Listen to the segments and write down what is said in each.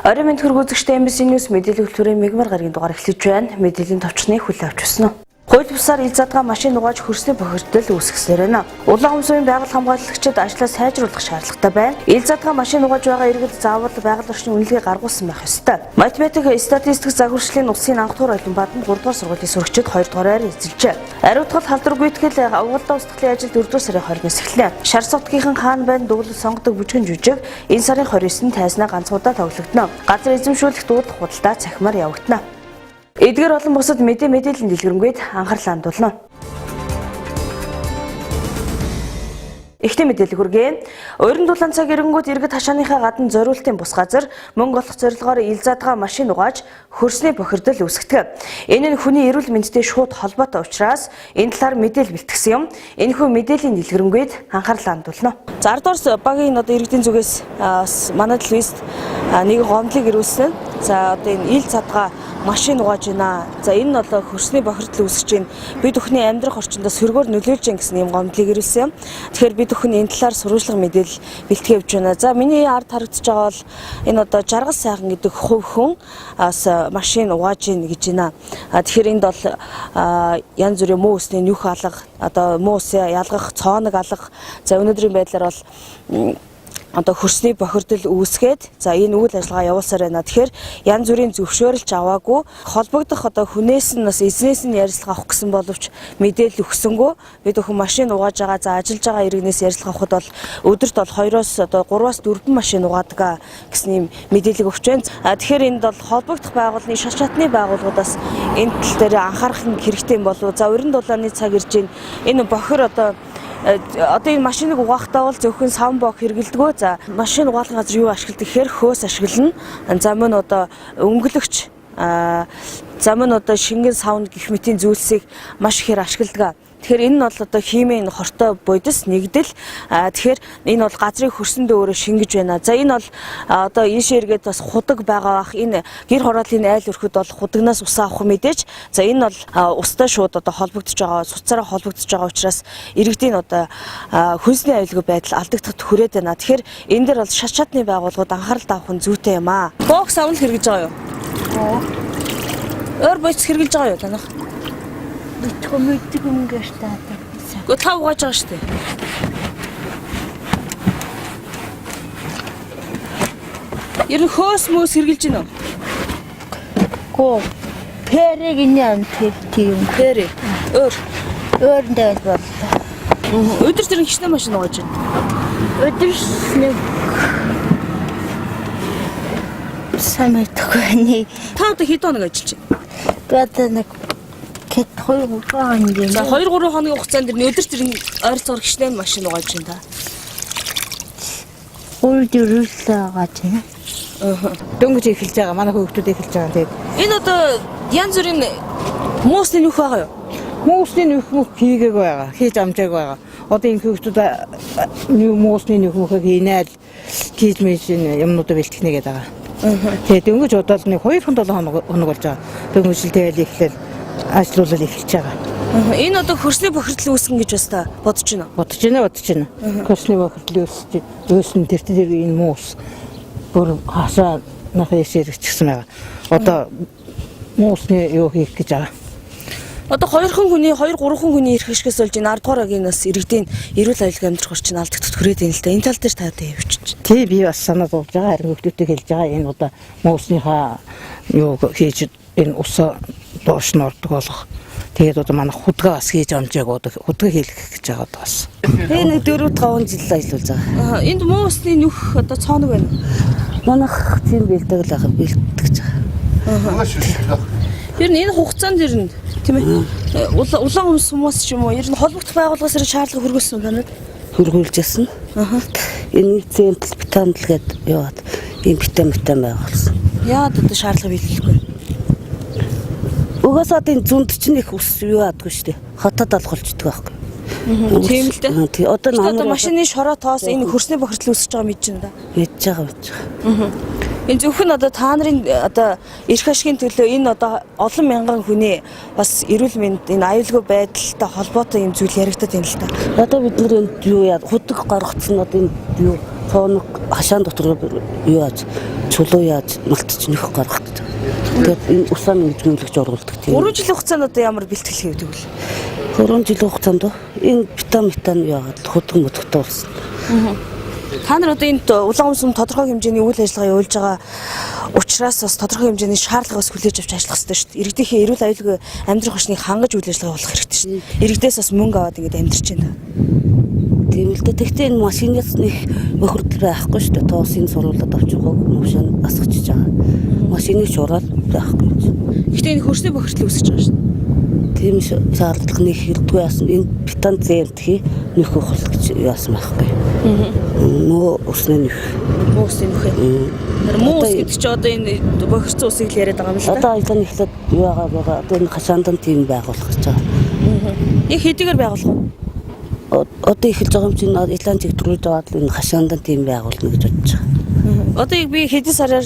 Орой мэнд хөргөзөгчтэй MBC News мэдээлэл төлөвийн мегмар гарагийн дугаар эхлэж байна. Мэдээллийн товчныг хүлээн авч өснө. Хууль бусаар ил задгаа машин угааж хөрсний бохирдол үүсгэсээр байна. Улаан өмсөгийн байгаль хамгаалагчид ажлаа сайжруулах шаардлагатай байна. Ил задгаа машин угааж байгаа иргэд заавал байгаль орчны үнэлгээ гаргуулсан байх ёстой. Математик, статистик загварчлалын улсын анх дугаар олимпиадад 3 дугаар сургуулийн сурагчид 2 дугаараар эзэлжээ. Ариутгал халдвар гүйтгэл угалдаа устгалын ажил 4 дугаар сарын 20-ноос эхэллээ. Шар сувдгийнхан хаан байн дуглал сонгодог бүжгэн жүжиг энэ сарын 29-нд тайзнаа ганцуудаа тоглогдно. Газар эзэмшүүлэх дуудлах худалдаа цахимаар явагдана. Эдгээр олон бусад мэдээллийн дэлгэрэнгээд анхаарлаа хандуулна. Ихтэй мэдээлэл хүргэе. Ойрон дулаан цаг ирэнгүүд иргэд хашааныхаа гадна зориултын бус газар мөнгө олох зорилгоор ил задгаа машин угааж хөрсний бохирдол үүсгэдэг. Энэ нь хүний эрүүл мэндтэй шууд холбоотой учраас энэ талаар мэдээлэл бэлтгэсэн юм. Энэхүү мэдээллийн дэлгэрэнгээд анхаарлаа хандуулна. За 10 дугаар багийн иргэдийн зүгээс манай телевизд нэг гомдлыг ирүүлсэн. За одоо энэ ил задгаа машин угааж байна. За энэ нь бол хөрсний бохирдол үүсгэж байна. Бид бүхний амьдрах орчиндөө сөргөөр нөлөөлж байна гэсэн юм гомдлыг ирүүлсэн. Тэгэхээр бид бүхэн энэ талаар сурвалжлага мэдээлэл бэлтгэж явж байна. За миний ард харагдаж байгаа бол энэ одоо жаргал сайхан гэдэг хувь хүн машин угааж байна гэж байна. Тэгэхээр энд бол янз бүрийн муу усны нюх алга, одоо муу ус ялгах, цооног алга. За өнөөдрийн байдлаар бол одоо хөрсний бохирдол үүсгээд за энэ үйл ажиллагаа явуулсаар байна. Тэгэхээр янз бүрийн зөвшөөрөлж аваагүй холбогдох одоо хүнээс нь бас эзнээс нь ярилцлага авах гэсэн боловч мэдээлэл өгсөнгөө бид бүхэн машин угааж байгаа за ажиллаж байгаа иргэнээс ярилцлага авахд бол өдөрт бол 2-оос одоо 3-аас 4 машин угаадаг гэсэн юм мэдээлэл өгч байна. Тэгэхээр энд бол холбогдох байгууллагын шат шатны байгууллагуудаас энэ тал дээр анхаарах хэрэгтэй болов. За өрн дулааны цаг ирж байна. Энэ бохир одоо энэ машиныг угаахтаа бол зөвхөн саунбок хэрэгэлдэггүй. За машин угаалгын газар юу ашигладаг гэхээр хөөс ашиглана. За мөн одоо өнгөлөгч за мөн одоо шингэн саунд гэх мэтийн зүйлсийг маш ихээр ашигладаг. Тэгэхээр энэ нь бол одоо химийн хортой бодис нэгдэл. Тэгэхээр энэ бол газрын хөрсөндөө өөрөө шингэж байна. За энэ бол одоо энэ ширгээд бас худаг байгаа бах. Энэ гэр хорооллын айл өрхөд бол худагнаас ус авах мэдээж. За энэ бол устай шууд одоо холбогдож байгаа, суцаараа холбогдож байгаа учраас иргэдийн одоо хүнсний аюулгүй байдал алдагдахад хүрээд байна. Тэгэхээр энэ дээр бол шат шатны байгууллагууд анхаарал тавих нь зүйтэй юм аа. Бокс авал хэрэгж байгаа юу? Өөр боц хэрэгж байгаа юу танах? Мэдгүй юм гэж таадаг. Гэхдээ та угааж байгаа шүү дээ. Ер нь хөөс мөөс хэрглэж байна уу? Гоо. Пэрэг инээн тийм. Пэрэ. Өөрөндөө боллоо. Өдөр тэр хичнээн машин угааж байна. Өдөр нэг самэтгүй. Та одоо хэд хоног ажиллаж байна? Тэгээд нэг 2-3 хоног. За 2-3 хоногийн хугацаанд өдөр тэр ойролцоогоор хичнээн машин угааж байна та. Өөрөөр угааж байна. Дөнгөж эхэлж байгаа. Манай хүүхдүүд эхэлж байгаа. Тэгээд энэ одоо янз бүрийн муусны нөх байгаа юу? муусны нөх хийгээг байгаа. Хийж амжааг байгаа. Одоо энэ хүүхдүүд муусны нөх хийнээл хийж мэйсэн юмнуудаа бэлтгэнэ гэдэг байгаа. Тэгээд дөнгөж удаад нэг 2-7 хоног болж байгаа. Дөнгөж л тэгэл эхлээл ажлуулал эхэлж байгаа. Энэ одоо хөрсний бохирдол үүсгэн гэж бас та бодож байна. Бодож байна. Хөрсний бохирдол үүснэ тэр энэ муус бүр хасаа нахаас ирчихсэн байгаа. Одоо муусны юу хийх гэж байгаа. Одоо 2 хүн хүний 2-3 хүний ирэх шгээс болж энэ 10 дугаар агийнаас иргэдийн эрүүл аюулгүй амьдрах орчин алдагдах хүрээд байна л да. Энэ тал дээр та явчих. Тий би бас санаа зовж байгаа. Харин хүүхдүүтэй хэлж байгаа. Энэ одоо муусныхаа юу хийж энэ ус доош нь ордог болох. Тэгээд одоо манай худгаа бас хийж амжааг худгаа хийлгэх гэж байгаа бас. Тэгээ нэг 4-5 жил ажиллаж байгаа. Энд муусны нөх одоо цооног байна. Манайх тийм бэлдэг л байгаа бэлтгэж байгаа. Ер нь энэ хугацаанд ер нь тийм ээ улаан өмс хүмүүс ч юм уу ер нь холбогдох байгууллагаас шаардлага хөргүүлсэн танад хөргүүлж ясан. Энэ центр битамл гэдэг яваад энэ битам байгуулсан. Яад одоо шаардлага биелэхгүй. Угаасаа энэ зүүнд чинь их ус юу яадгүй шүү дээ. Хотод алхуулчихдаг байхгүй. Тийм л дээ. Тий одоо машины шороо тоос энэ хөрсний бохирдол үүсэж байгаа мэдэж байна да. Мэдж байгаа. Энэ зөвхөн одоо та нарын одоо эрх ашигын төлөө энэ одоо олон мянган хүний бас эрүүл мэнд энэ аюулгүй байдалтай холбоотой юм зүйл яригдаад байна л та. Одоо бид нэр энд юу яа худаг гаргацсан одоо энэ юу цооног хашаан дотор юу яаж чулуу яаж малтч нөх гаргах гэж. Тэгээд энэ усаа нэгжүүлэгч оруулдаг тийм. 3 жилийн хугацаанд одоо ямар бэлтгэл хийвдэг вэ? 3 жилийн хугацаанд энэ метан яагаад хөдөлгөөн мөдөгтэй болсон. Та нар одоо энд улаан өмсөм тодорхой хэмжээний үйл ажиллагаа явуулж байгаа учраас бас тодорхой хэмжээний шаардлагаас хүлээж авч ажиллах хэрэгтэй шүү дээ. Иргэдийнхээ эрүүл аюулгүй амьдрах хүчнийг хангаж үйл ажиллагаа явуулах хэрэгтэй шүү дээ. Иргэдээс бас мөнгө аваад ингэж амьдарч байна. Тийм л дээ. Тэгтээ энэ машинаас нэг бохирдол байхгүй шүү дээ. Тоос энэ сурвалжад авчихгүй нүшэн асгачиж байгаа. Машиныг чураад байхгүй. Гэхдээ энэ хөрсний бохирдол үүсэж байгаа шүү дээ. Тийм шаардлага нэг хэрдгүй яасан энэ метан зэмтгий нөхөх хол гэж яасан байхгүй. Нөө усны нөх. Усны нөх. Муус гэдэг чи одоо энэ бохирцсан усыг л яриад байгаа юм л да. Одоо аялал нэхлээд юу байгаа одоо энэ хашаандан тийм байгуулах гэж байгаа. Яг хэдийгээр байгуулах уу? Одоо эхэлж байгаа юм чинь илаан чигтрүүлж аваад энэ хашаандан тийм байгуулна гэж бодож байгаа. Одоо яг би хэдэн сард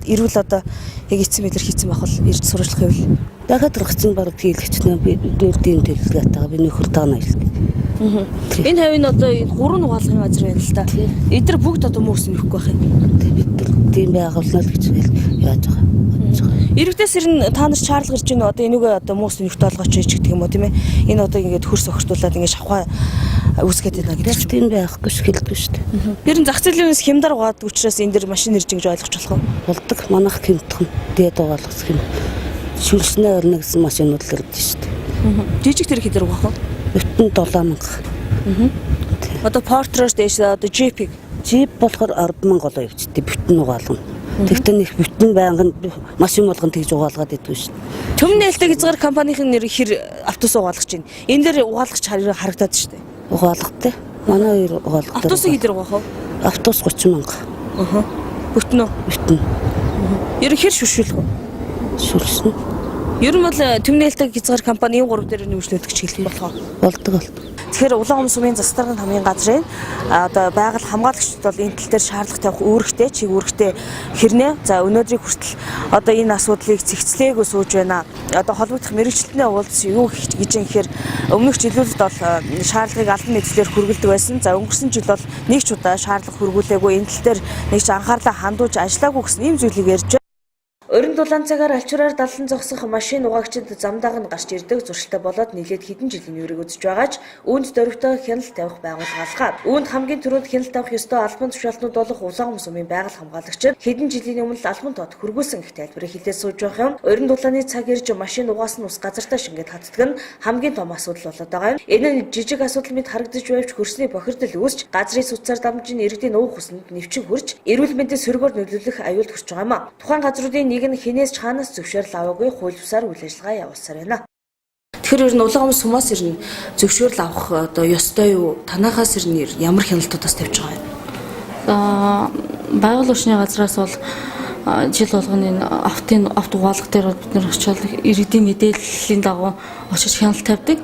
ирвэл одоо яг эцсийн мэдэр хийцэн байх бол ирж сурчлах юм. Дахиад рахцсан баг хийлгэчихнэ би дөрдийн төлөвлөгөөтэй байгаа. Би нөхөр таана аялдаг. Энэ хавийн одоо 3 нугаалгын газар байна л да. Эдгээр бүгд одоо мөс нөхгүй байх юм. Бид тийм байгуулна л гэж яаж байгаа. Иргэдээс ирнэ та нар шаардлага ирж байна. Одоо энүүгээ одоо мөс нөхт олгооч гэж гэдэг юм уу тийм ээ. Энэ одоо ингээд хөрс охиртуулаад ингээд шавхаа үүсгээд байна гэдэг чинь. Тийм байхгүй ш хэлдэг шүү дээ. Ер нь зах зээлийн хямдар угаад учраас энэ дэр машин ирж гэж ойлгож болох уу? Болдог манах хэмтхэн дээд угаалгах юм. Шүлснээ өрнө гэсэн машинууд л ирдэ шүү дээ. Жижиг тэр хэдэр угаах вэ? Бүтэн 7000. Одоо портрош дэш одоо джип болохоор 100000 голоо явчихдээ бүтэн угаалгана. Тэгтээ нэг бүтэн байнгын машин болгон тэгж угаалгаад идвэ шүү дээ. Төмөн нээлттэй эзгар компанийн нэр хэр автобус угаалгаж байна. Энэ дээр угаалгач харагдаад шүү дээ. Угаалгатай. Манай хоёр угаалгатай. Автобусыг хэдэр угаах вэ? Автобус 30000. Бүтэн үү? Бүтэн. Ер нь хэр шүршүүлэх вэ? Шүршнэ. Ер нь бол төмөн нээлттэй эзгар компани энэ 3 дээр нэмжлүүлдэг ч хэлэх болох. Болдог. Тэгэхээр улаан өмсөмийн засаг даргын хамгийн газрын одоо байгаль хамгаалагчид бол энэ тал дээр шаардлага тавих үүрэгтэй чиг үүрэгтэй хэрнээ за өнөөдрийг хүртэл одоо энэ асуудлыг цэгцлээгөө сууж байна. Одоо холбогдох мэрэгчлэлтний уулзсан юу гэж юм гэхээр өмнөх жилүүдэд бол шаардлагыг албан нийтлэлээр хүргэлдэг байсан. За өнгөрсөн жил бол нэг ч удаа шаардлага хүргүүлээгүй энэ тал дээр нэг ч анхаарлаа хандуулж ажиллаагүй гэсэн ийм зүйлийг ярьж байна. Орон дулаан цагаар алчуураар даллан зогсох машин угаагчид замдаа нь гарч ирдэг зуршилтай болоод нийлээд хэдэн жилийн үрийг үзэж байгаа ч үүнд дөрвтэй хяналт тавих байгууллага алгаад үүнд хамгийн түрүүнд хяналт тавих ёстой албан тушаалтнууд болох улаан өмсөмийн байгаль хамгаалагчид хэдэн жилийн өмнө албан тоод хүргүүлсэн гэх тайлбарыг хэлээд сууж байх юм. Орон дулааны цаг ирж машин угаасан ус газартаа шингээд хатдаг нь хамгийн том асуудал болоод байгаа юм. Энэ нь жижиг асуудал мэд харагдаж байвч хөрсний бохирдол үүсч газрын сүцээр дамжин иргэдийн уух хүсэнд нэвчин хүрч эрүүл мэндийн сөргөөр нөлөөлөх аюулт хүрч байгаа юм а. Тухайн газруудын нэг нь хинээс ч хаанаас зөвшөөрөл аваагүй хууль бусаар үйл ажиллагаа явуулсаар байна. Тэгэхээр ер нь улаан өмс хүмүүс ер нь зөвшөөрөл авах одоо ёстой юу? Танахаас ер нь ямар хяналтуудаас тавьж байгаа юм? Байгаль орчны газраас бол жил болгоны авто угаалга дээр бид нэр очиод иргэдийн мэдээллийн дагуу очиж хяналт тавьдаг.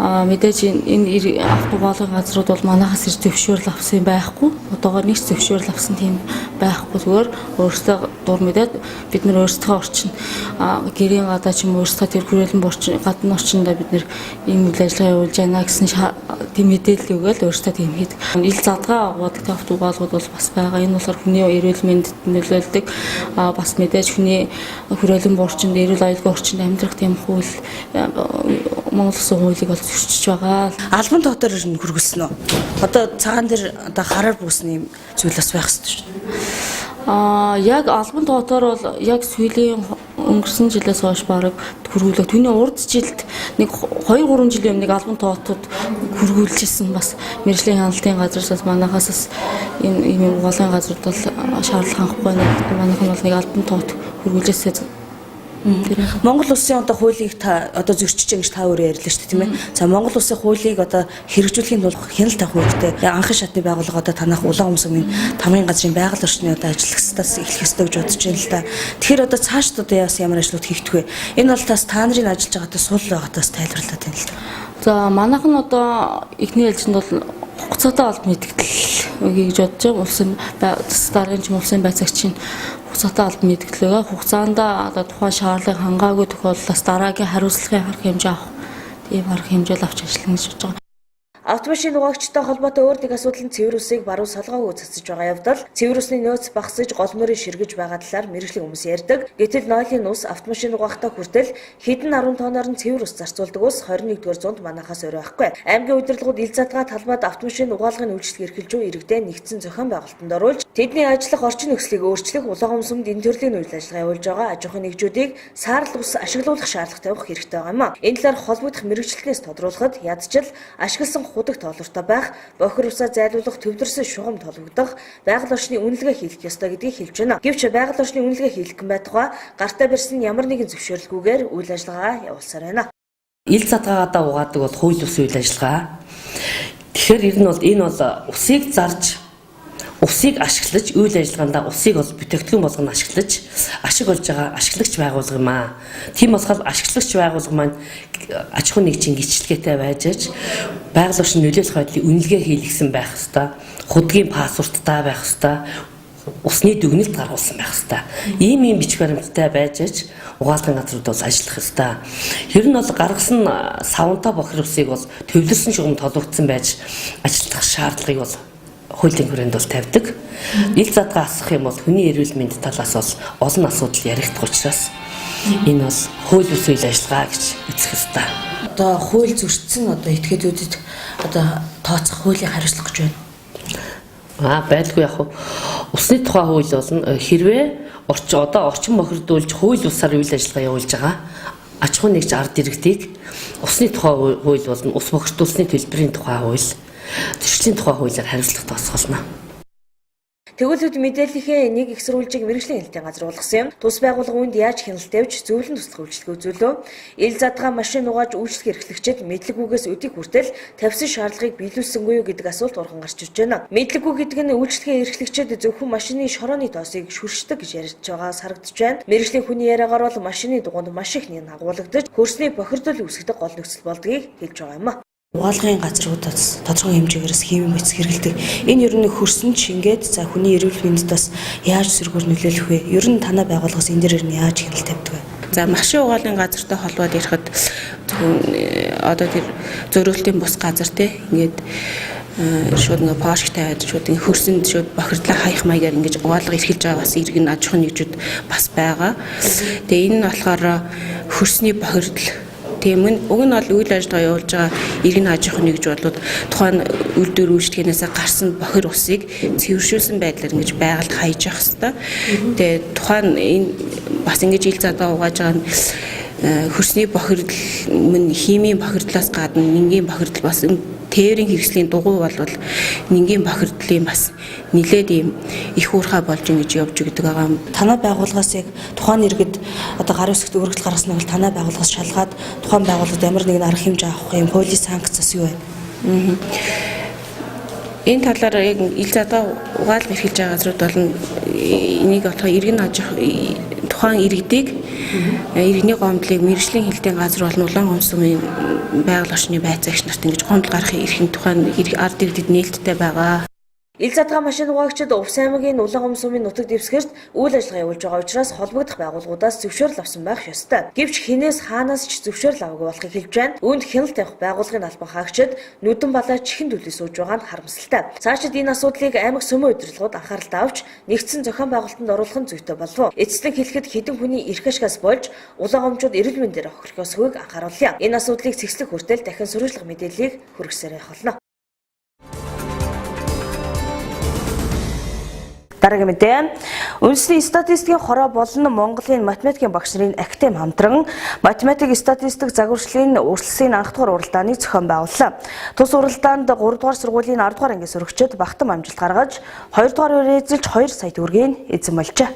Мэдээж энэ авто угаалгын газрууд бол манайхаас ирж зөвшөөрөл авсан байхгүй. Одоогоор нэг зөвшөөрөл авсан тийм байхгүй. Зүгээр өөрсдөө дур мэдээд бид нэр өөрсдөө орчин гэрийн гадаа ч юм уу өөрсдөө тэр хүрээлэн борчин гадны орчиндаа бид нэр ийм үйл ажиллагаа явуулж байна гэсэн тийм мэдээлэл өгөөл өөрсдөө тийм хийдэг. Ил задгаа угаадаг авто угаалгууд бол бас байгаа. Энэ болохоор хүний эрүүл мэндэд нөлөөлдөг. Бас мэдээж хүний хүрээлэн борчинд эрүүл аюулгүй орчинд амьдрах тийм хууль Монгол Улсын хуулийг бол зөрчиж байгаа. Албан тоотоор ер нь хүргэлсэн үү? Одоо цагаан дээр одоо хараар бүсний юм зүйл бас байх хэрэгтэй шүү дээ. Яг албан тоотоор бол яг сүүлийн өнгөрсөн жилээс хойш бараг хүргүүлээ. Түүний урд жилд нэг 2-3 жилийн өмнө албан тоотод хүргүүлжсэн бас мэржлийн хяналтын газраас манайхаас энэ ийм угаалгын газрууд бол шаардлага хангахгүй нэг манайх нь бол нэг албан тоот хүргүүлжсэн. Монгол Улсын одоо хуулийг та одоо зөрчиж байгаа гэж та өөрөө ярьлаа шүү дээ тийм ээ. За Монгол Улсын хуулийг одоо хэрэгжүүлэхийн тулд хяналт авах хэрэгтэй. Анхан шатны байгууллага одоо танах улаан өмсөмийн тамгын газрын байгаль орчны одоо ажиллагчдаас эхлэх ёстой гэж бодож байна л да. Тэгэхээр одоо цаашд одоо яасан ямар ажлууд хийгдэх вэ? Энэ бол тас та нарын ажиллаж байгаатай сул байгаагаас тайлбарлаад байна л да. За манайх нь одоо эхний ээлжинд бол хугацаатай албан мэдээлэл өгье гэж бодож байгаа. Улсын даргын ч улсын байцаагчийн хугацаатай албан мэдээлэлээ хугацаанд одоо тухайн шаардлагыг хангаагүй тохиолдлоос дараагийн хариуцлагын арга хэмжээ авах тийм арга хэмжээл авч ажиллана гэж бодож байгаа. Автомашин угаагчтай холбоотой өөр нэг асуудал нь цэвэр усыг баруун солгоогүй цэцэж байгаа явдал цэвэр усны нөөц багасж гол мөрийг ширгэж байгаа талаар мэргэжлийн хүмүүс ярьдаг. Гэтэл нойлын ус автомашин угаахтай хүртэл хэдэн 10 тоноор нь цэвэр ус зарцуулдаг ус 21-р зуунд манахаас өөрөө байхгүй. Аймгийн удирдлагууд ил задгаа талбайд автомашин угаалгын үйлчлэг эрхэлж буй иргэдээ нэгдсэн зохион байгуулалтанд оруулж тэдний ажиллах орчин нөхцөлийг өөрчлөх улаан өмсөмд энэ төрлийн үйл ажиллагаа явуулж байгаа аж ахуйн нэгжүүдийг саарл ус ашиглуулах шаардлага тавих хэрэгтэй байгаа юм а. Энэ талаар холбогдох мэргэжлэнээс тодруулахад ядчил ашигласан худаг тоолортой байх, бохир усаа зайлуулах төвлөрсөн шугам толгогдох, байгаль орчны үнэлгээ хийх ёстой гэдгийг хэлж байна. Гэвч байгаль орчны үнэлгээ хийх гэн байтугай гартаа барьсан ямар нэгэн зөвшөөрлгүйгээр үйл ажиллагаа явуулсаар байна. Ил задгаагаа угаадаг бол хууль ус үйл ажиллагаа. Тэгэхээр энэ бол усыг зарж усыг ашиглаж үйл ажиллагаанд усыг бол бүтээгдэхүүн болгоно ашиглаж ашиг болж байгаа ашиглагч байгуулга юм аа. Тийм болохоор ашиглагч байгуулга маань аж ахуйн нэгжийн гэрчлэгээтэй байж байгаль орчны нөлөөлөх байдлыг үнэлгээ хийлгсэн байх ёстой. Худгийн пассворттай байх ёстой. Усны дүгнэлт гаргуулсан байх ёстой. Ийм бичиг баримттай байж угаалгын газрууд бол ажиллах ёстой. Ер нь бол гаргасан савнтай бохир усыг бол төвлөрсөн шугам толгогдсон байж ажиллах шаардлагыг бол хуулийн хүрээнд бол тавьдаг. Ил задгаа асах юм бол хүний эрүүл мэнд талаас бол олон асуудал яригдах учраас энэ бол хууль ус үйл ажиллагаа гэж үзэх ёстой. Одоо хууль зөрчсөн этгээдүүдэд тооцох хуулийн хариуцлага гэж байна. Байлгүй яг усны тухай хууль болно. Хэрвээ орчин бохирдуулж хууль усаар үйл ажиллагаа явуулж байгаа аж ахуйн нэгж ард иргэдийг усны тухай хууль болно. Ус бохирдуулсны төлбөрийн тухай хууль, төслийн тухай хуулиар хариуцлага тооцоолно. Тэгвэл мэдээллийнхээ нэг их сурвалжийг мэргэжлийн хэлтийн газар болгосон юм. Тус байгууллага үүнд яаж хяналт тавьж зөвлөн туслах үйлчлэг үзүүлв. Ил задгаа машин угааж үйлчлэг эрхлэгчид мэдлэггүйгээс өдийг хүртэл тавьсан шаардлагыг биелүүлсэнгүй юу гэдэг асуулт урган гарч ирж байна. Мэдлэггүй гэдэг нь үйлчлэгийн эрхлэгчид зөвхөн машины шорооны тоосыг шүршдэг гэж ярьж байгаас харагдаж байна. Мэргэжлийн хүний яриагаар бол машины дугуйнд маш их нэг агуулгадж хөрсний бохирдол үүсгдэг гол нөхцөл болдгийг хэлж байгаа юм а. Угаалгын газруудаас тодорхой хэмжээгээрээс химийн мэц хэрэгэлдэг. Энэ ер нь хөрсөнд шингээд за хүний эрүүл мэндэд бас яаж сөргөөр нөлөөлөх вэ? Ер нь танай байгууллагаас энэ дээр нь яаж хяналт тавьдаг вэ? За машин угаалгын газартай холбоод ярихад одоо тэр зөриөлтийн бус газар те ингээд шууд нэг пошк тавиад шууд хөрсөнд шууд бохирдлаа хаях маягаар ингэж угаалга эрхэлж байгаа бас иргэн аж ахуйн нэгжүүд бас байгаа. Тэгээ энэ нь болохоор хөрсний бохирдол тийм уг нь бол үйл ажиллагаа явуулж байгаа иргэн аж ахуйн нэгж бодлууд тухайн үйлдвэр үйлчлэгээнээс гарсан бохир усыг цэвэршүүлсэн байдлаар ингэж байгальд хаяж явах хэрэгтэй. Тэгээ тухайн энэ бас ингэж ил задгаа угааж байгаа нь хөрсний бохирдол мөн химийн бохирдлоос гадна нингийн бохирдол бас тээврийн хэрэгслийн дугуй бол нингийн бохирдлын бас нэлээд ийм их уурхай болж ингэж явж өгдөг байгаа юм. Танай байгууллагаас яг тухайн иргэд одоо гарын үсгт өргөдөл гаргасныг бол танай байгууллагаас шалгаад тухайн байгууллагад ямар нэгэн арга хэмжээ авах юм хуулийн санкцаас юу вэ? Энэ талаар яг ил задгаа угаалга эрхэлж байгаа газрууд бол энийг болохоо иргэн аж тухайн иргэдийг иргэний гомдлыг мэргэжлийн хэлтийн газар болон улаан өмсөмийн байгаль орчны байцаагч нарт ингэж гомдол гаргахын эрхийн тухайн ард иргэдэд нээлттэй байгаа. Ил задгаа машин угаагчид Увс аймгийн улаан өмсөмийн нутаг дэвсгэрт үйл ажиллагаа явуулж байгаа учраас холбогдох байгууллагуудаас зөвшөөрөл авсан байх ёстой. Гэвч хинээс хаанаас ч зөвшөөрөл аваагүй болохыг хэлж байна. Үүнд хяналт тавих байгууллагын албан хаагчид нүдэн балаа чихэн төлөв сууж байгаа нь харамсалтай. Цаашид энэ асуудлыг аймаг сүмэн удирдлагууд анхааралтай авч нэгдсэн зохион байгуулалтанд оруулах нь зүйтэй болов. Эцэслэг хэлэхэд хэдэн хүний эрх ашигаас болж улаан омчууд эрүүл мэндээр хохирох ёсгүйг анхааруулъя. Энэ асуудлыг цэгцлэх хүртэл дахин сурвалжлах мэдээллийг хүргэсээр явах болно. Дараагийн мэдээ. Үндэсний статистикийн хороо болон Монголын математикийн багш нарын академи хамтран математик статистик загварчлалын үргэлжлэлийн анх дугаар уралдааны зохион байгууллаа. Тус уралдаанд 3 дугаар сургуулийн 10 дугаар ангийн сурагчид багтан амжилт гаргаж 2 дугаар үеэр эзэлж 2 сая төгрөгийг эзэн болжээ.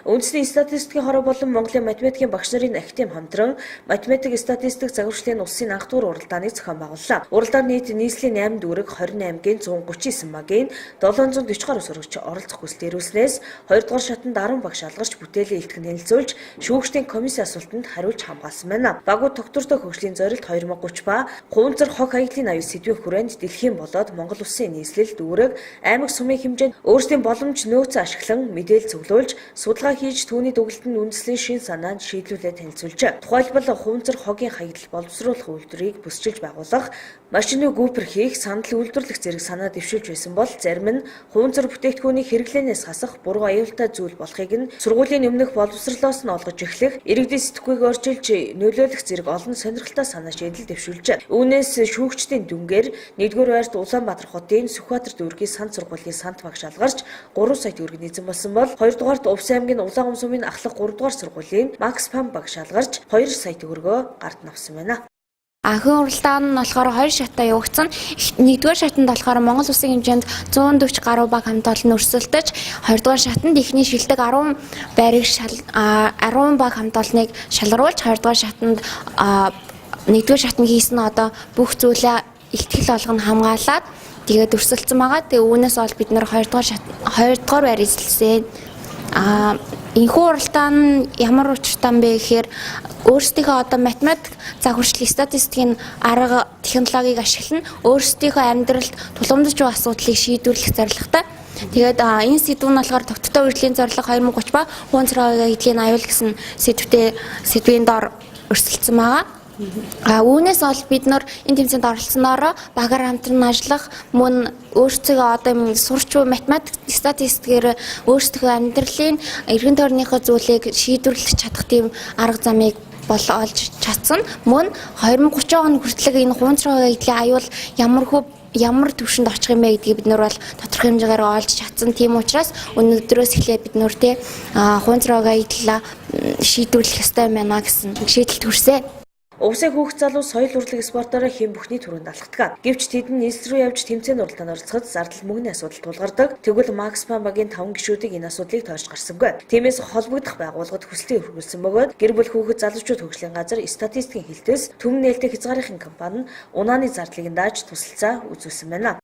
Үндэсний статистикийн хороо болон Монголын математикийн багш нарын академи хамтран математик статистик загварчлалын улсын анх дугаар уралдааны зохион байгууллаа. Уралдаанд нийт нийслэлийн 8 дүүрэг 28-гийн 139 магийн 740 гаруй сурагч оролцох хүсэлт ирүүлснээс 2 дугаар шатанд 10 багш алгарч бүтээлийн илтгэн танилцуулж шүүгчдийн комиссийн асуултанд хариулж хамгаалсан байна. Багууд тогтвортой хөгжлийн зорилт 2030 ба хуунцар хог хаягдлын аюул сэдвийн хүрээнд дэлхийн болоод Монгол улсын нийслэл дүүрэг аймаг сумын хэмжээнд өөрсдийн боломж нөөцөө ашиглан мэдээлэл цуглуулж судлаа сурталчилгаа хийж түүний дүгнэлтэнд үндэслэн шин санаанд шийдлүүлээд танилцуулжээ. Тухайлбал хуванцар хогийн хаягдал боловсруулах үйлдвэрийг бүсчилж байгуулах, машины гүйпэр хийх, санал үйлдвэрлэх зэрэг санаа дэвшүүлж байсан бол зарим нь хуванцар бүтээгдэхүүнийг хэрэглэнээс хасах буруу аюултай зүйл болохыг нь сургуулийн өмнөх боловсролоос нь олгож эхлэх, иргэдийн сэтгхүйг орчилж нөлөөлөх зэрэг олон сонирхолтой санаа шийдэл дэвшүүлжээ. Үүнээс шүүгчдийн дүнгээр 1-р байрт Улаанбаатар хотын Сүхбаатар дүүргийн сан сургуулийн сант баг шалгарч 3 сая төгрөг эзэн болсон бол 2-дугаарт Увс аймгийн Улаангомсумын ахлах 3-дугаар сургуулийн Макс Пам баг шалгарч 2 сая төгрөгөө гарт авсан байна. Анхны уралдаан нь болохоор 2 шатаа явагдсан. 1-р шатанд болохоор Монгол улсын хэмжээнд 140 гаруй баг хамт олон өрсөлдөж, 2-р шатанд ихний шилдэг 10 байрыг 10 баг хамт олныг шалгаруулж, 2-р шатанд 1-р шатны хийсэн одоо бүх зүйлээ ихтгэл олгон хамгаалаад тэгээд өрсөлдсөн байгаа. Тэгээ үүнээс бол бид нэр 2-р байр эзэлсэн. Энэхүү уралдаан ямар учиртай бэ гэхээр өөрсдийнхөө одоо математик за хүртэл статистикийн арга технологиг ашиглан өөрсдийнхөө амьдралд тулгамдж буй асуудлыг шийдвэрлэх зорилготой. Тэгээд энэ сэдв нь болохоор тогтвортой үржлийн зорилго 2030 ба хуванцар эдлийн аюул гэсэн сэдвийн дор өрсөлдсөн байгаа. Үүнээс бол бид нар энэ тэмцээнд оролцсоноор багаар хамтран ажиллах мөн өөрсдөө одоо сурч буй математик статистикээр өөрсдөө амьдралын эргэн тойрныхоо зүйлийг шийдвэрлэх чадах тийм арга замыг олж чадсан. Мөн 2030 оны хүртэл энэ хуванцар эдлийн аюул ямар төвшөнд очих юм бэ гэдгийг бид нар бол тодорхой хэмжээгээр олж чадсан. Тийм учраас өнөөдрөөс эхлээд бид нар хуванцар эдлээ шийдвэрлэх ёстой юм байна гэсэн шийдэлд хүрсэн. Увсыг хүүхд залуу соёл урлаг спортоор хэм бүхний түрүүнд алхдаг. Гэвч тэд нь нийс рүү явж тэмцээний уралдаанд оролцоход зардал мөнгөний асуудал тулгардаг. Тэгвэл Макс Пам багийн 5 гишүүдийг энэ асуудлыг тойрч гарсангүй. Тиймээс холбогдох байгууллагад хүслийг өргүүлсэн бөгөөд гэр бүл хүүхэд залуучууд хөгжлийн газар статистикийн хэлтээс төмөн нээлттэй хязгаарын компани унааны зардлыг дааж тусалцаа үзүүлсэн байна.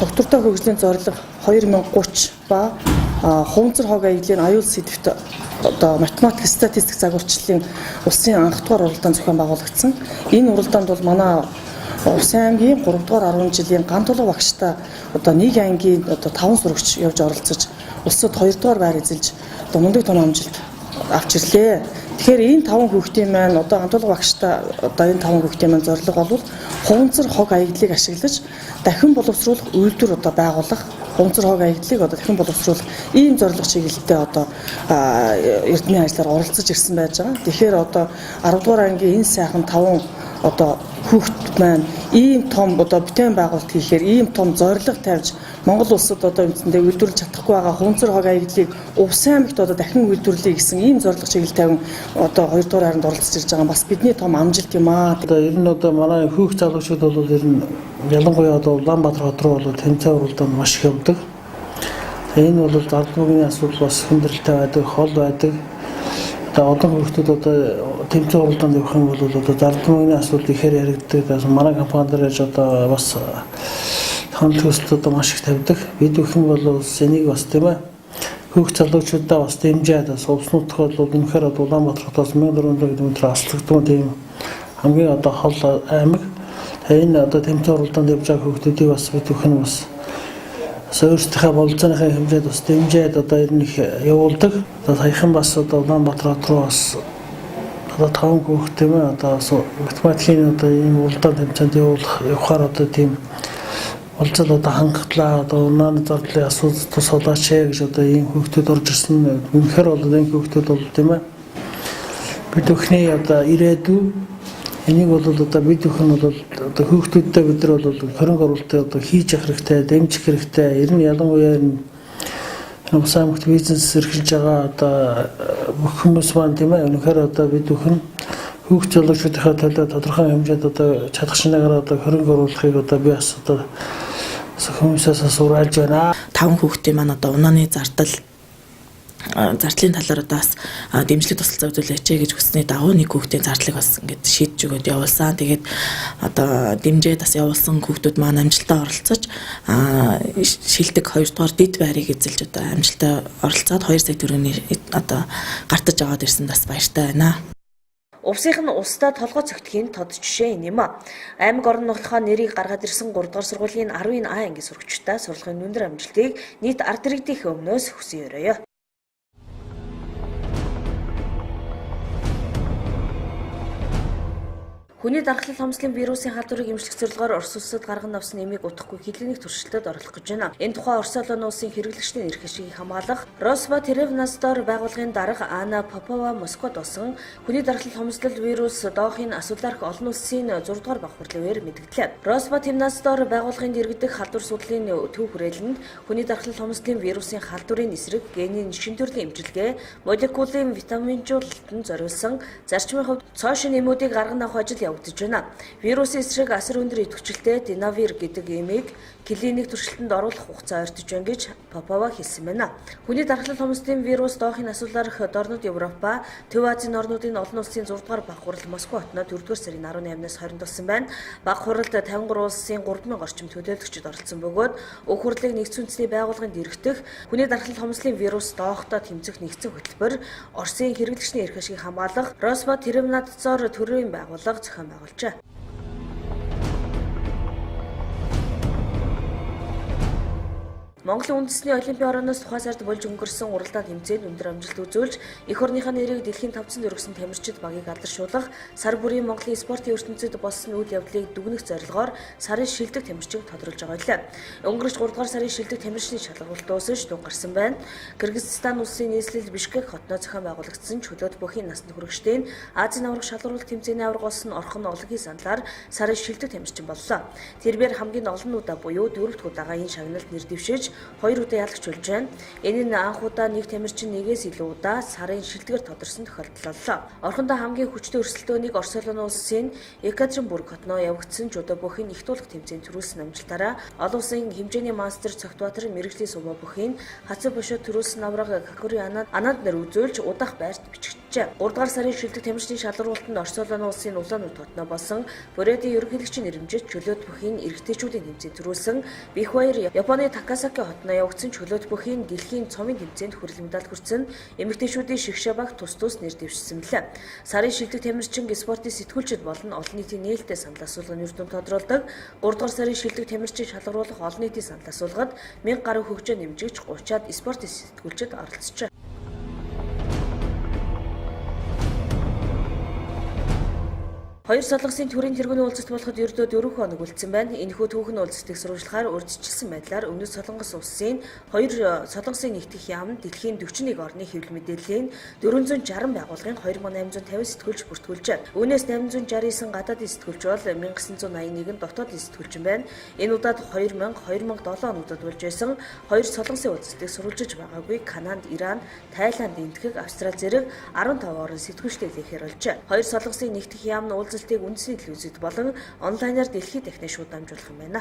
Тогтвортой хөгжлийн зорилго 2030 ба хуванцар хог аяглалын аюул сэдвт одоо математик статистик загварчлалын улсын анх дугаар уралдаан зохион байгуулагдсан. Энэ уралдаанд бол манай Увс аймгийн 3 дугаар 10 жилийн гантулга багштай одоо нэг ангийн одоо 5 сурагч явж оролцож улсад 2 дугаар байр эзэлж одоо мундаг том амжилт авч ирлээ. Тэгэхээр энэ 5 хүүхдийн маань одоо гантулга багштай одоо энэ 5 хүүхдийн маань зорилго бол хуванцар хог аяглалыг ашиглаж дахин боловсруулах үйлдвэр одоо байгуулах, хуванцар хог аяглалыг одоо дахин боловсруулах ийм зорилго чиглэлтэй одоо эрдэнэ ажлаар оролцож ирсэн байж байгаа. Тэгэхээр одоо 10 дугаар ангийн энэ сайхан 5 одоо хүүхд маань ийм том одоо бүтээн байгуулалт хийхээр ийм том зорилго тавьж Монгол улсад одоо үндсэндээ үйлдвэрлэж чадахгүй байгаа хуванцар хог аяглалыг Увс аймагт одоо дахин үйлдвэрлэе гэсэн ийм зорилго чиглэл тавин одоо 2 дугаар хайранд оролцож ирж байгаа бас бидний том амжилт юм аа. Одоо ер нь одоо манай хүүхд залуучууд бол ер нь ялангуяа одоо Улаанбаатар хот руу бол тэмцээн уралдаанд маш их явдаг. Энэ бол зардмгийн асуудал бас хүндрэлтэй байдаг, хол байдаг. Одоо олон хүүхдүүд одоо тэмцээн уралдаанд явах юм бол одоо зардмгийн асуудал ихээр яригддаг. Манай компани дээр одоо бас хамт төсөлд одоо маш их тавьдаг. Бид бүхэн бол энийг бас тийм ээ хүүхд залуучуудаа бас дэмжээд бас улснуудах бол үнэхээр Улаанбаатар хотоос 1400 км алслагдсан тийм хамгийн одоо хол аймаг. Энэ одоо тэмцээн уралдаанд явж байгаа хүүхдүүдийг бас бид бүхэн бас өөрсдийнхөө болцооныхаа хэмжээнд бас дэмжээд одоо энэ их явуулдаг. Одоо саяхан бас одоо Улаанбаатар хот руу бас одоо 5 хүүхд тийм ээ одоо математикийн одоо ийм уралдаан тэмцээнд явахаар одоо тийм болцол одоо хангатлаа одоо унааны зардлын асуудал тус удаач гэж одоо ийм хүүхдүүд орж ирсэн. Үнэхээр бол энэ хүүхдүүд бол тийм ээ бид бүхний одоо ирээдүй энийг бол одоо бид бүхэн бол одоо хүүхдүүдтэй бид нар бол хөрөнгө оруулалтыг одоо хийж явах хэрэгтэй, дэмжих хэрэгтэй. Ер нь ялангуяа Увс аймагт бизнес эрхэлж байгаа одоо бүх хүмүүс маань тийм ээ үнэхээр одоо бид бүхэн хүүхд залуучуудынхаа төлөө тодорхой хэмжээнд одоо чадах шинээр одоо хөрөнгө оруулахыг одоо би бас одоо хүмүүсээс сураалж байна. 5 хүүхдийн маань одоо унааны зардлын талаар одоо бас дэмжлэг тусалцаа үзүүлээч гэж хүссний дагуу нэг хүүхдийн зардлыг бас ингээд шийдэж өгöd явуулсан. Тэгээд одоо дэмжээд бас явуулсан хүүхдүүд маань амжилтаа оролцож шилдэг 2 дугаар дэд байрыг эзэлж одоо амжилтаа оролцоод 2 сая төгрөгийн одоо гартаж аваад ирсэн бас баяртай байна. Увсынх нь улсдаа толгой цогтхийн тод жишээ энэ юм а. Аймаг орон нутгийнхаа нэрийг гаргаад ирсэн 3 дугаар сургуулийн 10-ийн А ангийн сурагчтай сургуулийн өндөр амжилтыг нийт ард иргэдийнхээ өмнөөс хүсэн өрөөё. Хүний дархлал хомслын вирусын халдварыг эмчлэх зорилгоор Орос улсад гарган авсан нэмийг утгахгүй клиник туршилтад оруулах гэж байна. Энэ тухай Орос улсын улсын хэрэглэгчдийн эрх ашигыг хамгаалах Росботеревнадзор байгууллагын дарга Анна Попова Москвад болсон хүний дархлал хомслол вирус доохын асуудлаарх олон улсын 6 дугаар баг хурлын мэдгдлээ. Росботеревнадзор байгууллагын дэргэдэх халдвар судлалын төв хүрээлэнд хүний дархлал хомслын вирусын халдварын эсрэг генийн шин төрлийн эмчилгээ, молекулын витаминжуулалтанд зориулсан зарчмын хувьд цоошин нэмүүдийг гарган авах ажил явагдаж байна. Вирусын эсрэг асар өндөр идэвхжүүлэлтэй Динавир гэдэг эмийг клиник туршилтанд оруулах хугацаа ойртож байна гэж Попова хэлсэн байна. Хүний дархлал хомслын вирус доохын асуудлаарх орнууд Европ ба Төв Азийн орнуудын олон улсын 6 дугаар баг хурал Москва хотод 4 дугаар сарын 18-наас 20-нд болсон байна. Баг хуралд 53 улсын 3000 орчим төлөөлөгчид оролцсон бөгөөд уг хурлыг нэгдсэн үндэсний байгууллагын дэргэдэх хүний дархлал хомслын вирус доохтой тэмцэх нэгдсэн хөтөлбөр Оросын хэрэглэгчний эрх ашигыг хамгаалах Росботеревнадзор төрийн байгууллага зохион байгуулжээ. Монголын үндэсний олимпийн орооноос тухайн сард болж өнгөрсөн уралдаан тэмцээнд өндөр амжилт үзүүлж эх орныхаа нэрийг дэлхийн тавцанд өргөсөн тамирчид багийг алдаршуулах сар бүрийн Монголын спортын ертөнцид болсон үйл явдлыг дүгнэх зорилгоор сарын шилдэг тамирчийг тодруулж байгаа юм. Өнгөрч 3 дугаар сарын шилдэг тамирчны шалгуулт дуусаж дуун гарсан байна. Кыргызстан улсын нийслэл Бишкек хотноо зохион байгуулагдсан чөлөөт бүхий насны хүрэгчдийн Азийн авраг шалгаруулалт тэмцээний авраг болсон орхон ологийн саналаар сарын шилдэг тамирчин боллоо. Тэрээр хамгийн олон удаа буюу 4 дахь удаага энэ шагналд нэр дэвшиж 2 удаа ялагч болж байна. Энэ нь анх удаа нэг тамирчин нэгээс илүү удаа сарын шилдэгэр тодорсон тохиолдол боллоо. Орхондоо хамгийн хүчтэй өрсөлдөөнийг Орос улсын Екатеринбург хотноо явагдсан жудо бүхийн их тулах тэмцээнд төрүүлсэн амжилтаараа олон улсын хэмжээний мастер Цогтбаатарын мэрэгжлийн сумо бүхийн хацаа бошоо төрүүлсэн авраг Кокори анаад нэр үзүүлж удаах байрт бичигджээ. 3 дугаар сарын шилдэг тамирчны шалгуулалтанд Орос улсын Улаанууд хотноо болсон Бурятийн ерөнхийлөгчийн нэрэмжит чөлөөт бүхийн эрэгтэйчүүдийн тэмцээнд төрүүлсэн Бих баяр Японы Такасаки хотноо явагдсан чөлөөт бүхийн дэлхийн цомын тэмцээнд хүрэл медаль хүртсэн эмэгтэйчүүдийн шигшээ баг тус нэр дэвшсэн мэлээ. Сарын шилдэг тамирчин спортын сэтгүүлчид болон олон нийтийн нээлттэй санал асуулгын эрдэмт тодруулдаг. 3 дугаар сарын шилдэг тамирчийг шалгаруулах олон нийтийн санал асуулгад 1000 гаруй хөгжөө нэмжигч 30-аад спортын сэтгүүлчид оролцжээ. Хоёр солонгосын төрийн тэргүүний уулзалт болоход ердөө 4 хоног үлдсэн байна. Энэхүү түүхэн уулзалтыг сурвалжлахаар урьдчилсан байдлаар өмнөд Солонгос улсын 2 солонгосын нэгдэх яам дэлхийн 41 орны хэвлэл мэдээллийн 460 байгууллагын 2850 сэтгүүлч бүртгүүлжээ. Үүнээс 869 гадаадын сэтгүүлч бол 1981 дотоодын сэтгүүлчин байна. Энэ удаад 2007 онуудад болж байсан 2 солонгосын уулзалтыг сурвалжилж байгаагүй Канада, Иран, Тайланд, Энэтхэг, Австрали зэрэг 15 орн сэтгүүлчтэй лэхээр болжээ. 2 солонгосын нэгдэх яам уулзалтыг үндэсний телевизэд болон онлайнаар дэлхийд дахин шууд дамжуулах юм байна.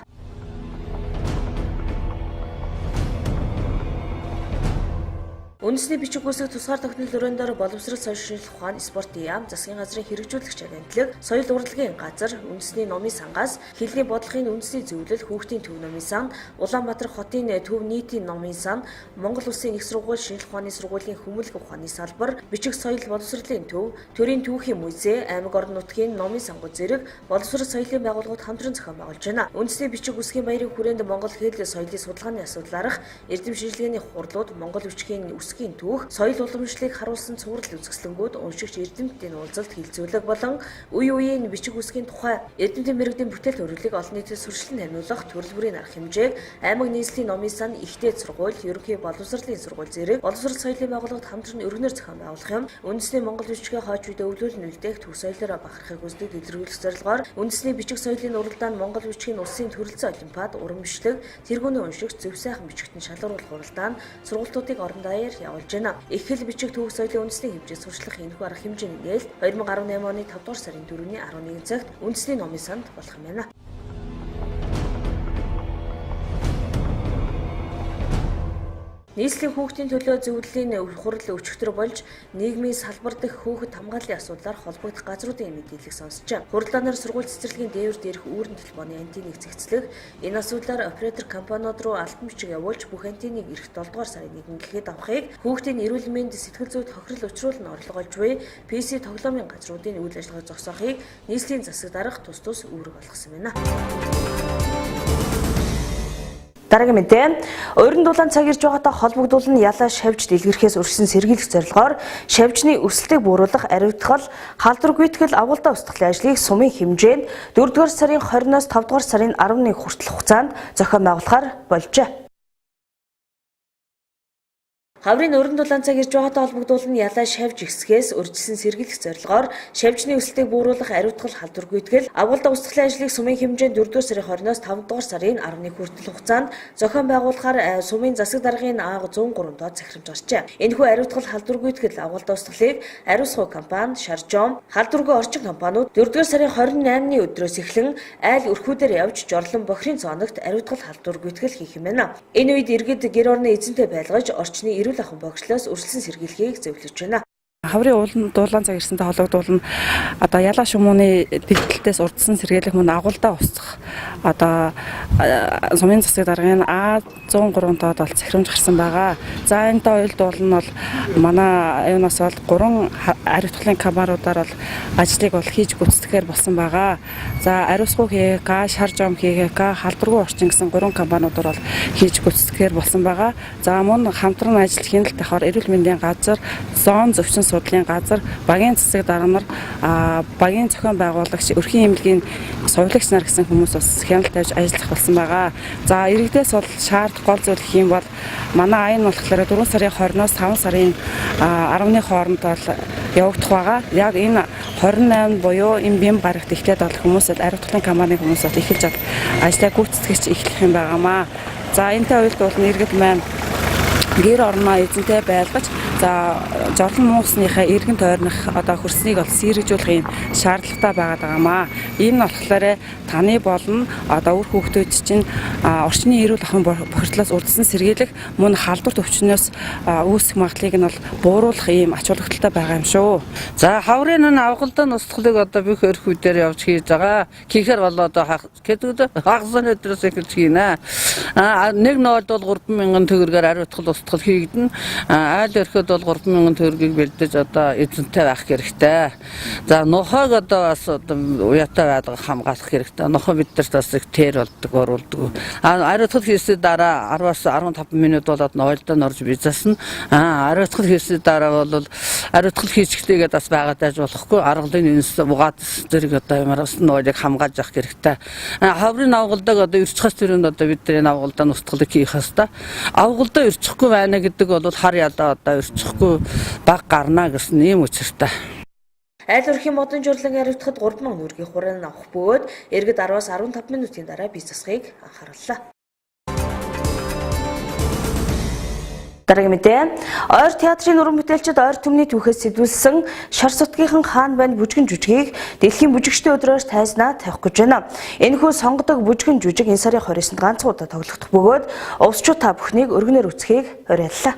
Үндэсний бичиг үсэг тусгаар тогтнол өрөөндөө боловсрол соёл шинжилх ухаан, спортын яам, засгийн газрын хэрэгжүүлэгч агентлаг, соёл урлагийн газар, үндэсний номын сангаас, хэлний бодлогын үндэсний зөвлөл, хүүхдийн төв номын сан, Улаанбаатар хотын төв нийтийн номын сан, Монгол улсын их сургууль шинжилх ухааны сургуулийн хүмүүлэг ухааны салбар, бичиг соёл боловсролын төв, төрийн түүхийн музей, аймаг орон нутгийн номын сангууд зэрэг боловсрол соёлын байгууллагууд хамтран зохион байгуулж байна. Үндэсний бичиг үсгийн баярын хүрээнд Монгол хэл соёлын судалгааны асуудлаарх эрдэм шинжилгээний хурлууд, Монгол бичгийн түүх, соёл уламжлалыг харуулсан цуврал үзэсгэлэнгүүд уншигч эрдэмтдийн уулзалт хилцүүлэг болон үе үеийн бичиг үсгийн тухай эрдэмтэн мэрэгдийн бүтээл төрөлийг олон нийтэд сурчлан таниулах төрөл бүрийн арга хэмжээг аймаг нийслэлийн номын сан, ихтэй сургууль, ерөнхий боловсролын сургууль зэрэг боловсрол соёлын байгууллагад хамтран өргөнөөр зохион байгуулах юм. Үндэсний Монгол бичгээ хойч үедээ өвлүүлэн үлдээх төв соёлоор бахархыг хүсдэг илэрхийлэх зорилгоор үндэсний бичиг соёлын уралдаанд Монгол бичгийн улсын төрөлцөө олимпиад, уран бичлэг, тэргүүний уншигч, зөв сайхан бичгтэн шалгаруулах уралдаанд сургалтуудыг орон даяар явуулж байна. Их хэл бичиг түүх соёлын үндэсний хэмжээ сурчлах энэхүү арга хэмжээний нээлт 2018 оны 5 дугаар сарын 4-ний 11 цагт үндэсний номын санд болох юм байна. Нийслэлийн хүүхдийн төлөө зөвлөлийн хурал өчигдөр болж нийгмийн салбар дэх хүүхэд хамгааллын асуудлаар холбогдох газруудын мэдээллийг сонссоо. Хуралдаанаар сургууль цэцэрлэгийн дээвэр дээрх үүрэн телефоны антенныг зэгцлэх, энэ асуудлаар оператор компаниуд руу алтан бичиг явуулж бүх антенныг эх 7 дугаар сарын 1 гэхэд авахыг хүүхдийн эрүүл мэнд сэтгэл зүйд хохирол учруулан орлого олж буй PC тоглоомын газруудын үйл ажиллагаа зогсоохыг нийслэлийн засаг дарга тус үүрэг болгосон байна. Дараагийн мэдээ. Уран дулаан цаг ирж байгаатай холбогдуулан ялаа шавж дэлгэрхээс өршсөн сэргийлэх зорилгоор шавжны өсөлтийг бууруулах, ариутгал, халдвар гүйтгэл, агуулдаа устгахлын ажлыг сумын хэмжээнд 4-р сарын 20-оос 5-р сарын 11 хүртэл хугацаанд зохион байгуулахаар болжээ. Хаврын уран дулаан цаг ирж байгаатай холбогдуулан ялаа шавж ихсгээс үржилсэн сэргийлэх зорилгоор шавжны өсөлтийг бууруулах, ариутгал, халдвар гүйтгэл, агуулдаа устгахлын ажлыг сумын хэмжээнд 4-р сарын 20-оос 5-р сарын 11 хүртэл хугацаанд зохион байгуулахаар сумын засаг даргын АГ 103 доод захирамж гарчээ. Энэхүү ариутгал, халдвар гүйтгэл, агуулдаа устгахлыг Ариусгуу компани, Шаржом, халдваргүй орчин компаниуд 4-р сарын 28-ны өдрөөс эхлэн айл өрхүүдээр явж Жорлон бохирын зооногт ариутгал, халдвар гүйтгэл хийх юм байна. Энэ үед иргэд гэр орны эзэнтэй байлгаж орчны ахын багшлаас өрсөлдсөн сэргийлэхийг зөвлөж байна. Хаврын уран дулаан цаг ирсэнтэй холбогдуулан одоо ялаа шумууны дэлтэлтээс урдсан сэргийлэх мөн агуулдаа устгах одоо сумын засаг даргын А103 доод бол захирамж гарсан байгаа. За энэтэй уялд бол манай юунаас бол 3 ариутгалын камеруудаар бол ажлыг бол хийж гүйцэтгэхээр болсон байгаа. За Ариусгуу ХК, Шаржом ХК, халдваргүй орчин гэсэн 3 компаниудаар бол хийж гүйцэтгэхээр болсон байгаа. За мөн хамтран ажил хяналт давхар эрүүл мэндийн газар, зоон зөвшин судлалын газар, багийн засаг дарга нар, багийн зохион байгуулагч, өрхийн эмнэлгийн сувилагч нар гэсэн хүмүүс бас хяналт тавьж ажиллах болсон байгаа. За иргэдээс бол шаард гол зүйл гэх юм бол манай аян болохоор 4 сарын 20-оос 5 сарын 10-ны хооронд бол явагдах байгаа. Яг энэ 28 буюу энэ бям гарагт эхлээд бол хүмүүсэд ариутгалын компанийн хүмүүсэд эхэлж ажлаа гүйцэтгэж эхлэх юм байгаамаа. За энэтэй уялд бол иргэд маань гэр орноо эзэнтэй байлгаж за жорлон муусныхаа эргэн тойрных одоо хөрснийг бол сэргэжүүлэх юм шаардлагатай байгаамаа. Энэ нь болохоор таны болон одоо үр хүүхдүүд чинь орчны эрүүл ахуйн бохирдлоос урдсан сэргийлэх мөн халдвар төвчнөөс үүсэх магадлалыг нь бол бууруулах юм ач холбогдолтой байгаа юм шүү. За хаврын авгалдаа нустгалыг одоо бүх өрхүүдээр явж хийж байгаа. Хийхээр бол одоо хагасны өдрөөс эхэлж хийнэ. Нэг ноолд бол 3,000 төгрөгөөр ариутгал устгал хийгдэн. Айл өрхөд бол 3,000 төгрөгийг бэлдэж одоо эзэнтэй байх хэрэгтэй. За нохойг одоо бас уяатай байдаг хамгаалах хэрэгтэй. Нохой биднэрт бас их тээр болдог, оруулдаг. Ариутгал хийсний дараа 10-аас 15 минут болоод нойлдоо норж бизаасна. Ариутгал хийсний дараа бол ариутгал хийчихлээгээд бас байгаад байж болохгүй. Аргалын үнс угаад зэрэг одоо ямараас нойлыг хамгаалж явах хэрэгтэй. Хаврын авгалдааг одоо өрчхас төрөнд одоо бидний авгалдаа устгалыг хийх хэвээр. Авгалдаа өрчихгүй байна гэдэг бол хар ядаа одоо өрчихгүй баг гарна гэсэн ийм учиртай. Айл өрхийн модон журлан ариутгахад 3,000 нүргийн хураан авах бөгөөд иргэд 10-аас 15 минутын дараа бие засахыг анхаарлаа. Дараагийн мэдээ. Ойр театрын уран бүтээлчид ойр түмний түүхээс сэтгүүлсэн Шар сутгийнхан хаан банд бүжгэн жүжигийг дэлхийн бүжигчдийн өдрөөр тайзнаа тавих гэж байна. Энэхүү сонгодог бүжгэн жүжиг энэ сарын 29-нд ганцхан удаа тоглогдох бөгөөд овсчууд та бүхнийг өргөнөөр үцхийг уриаллаа.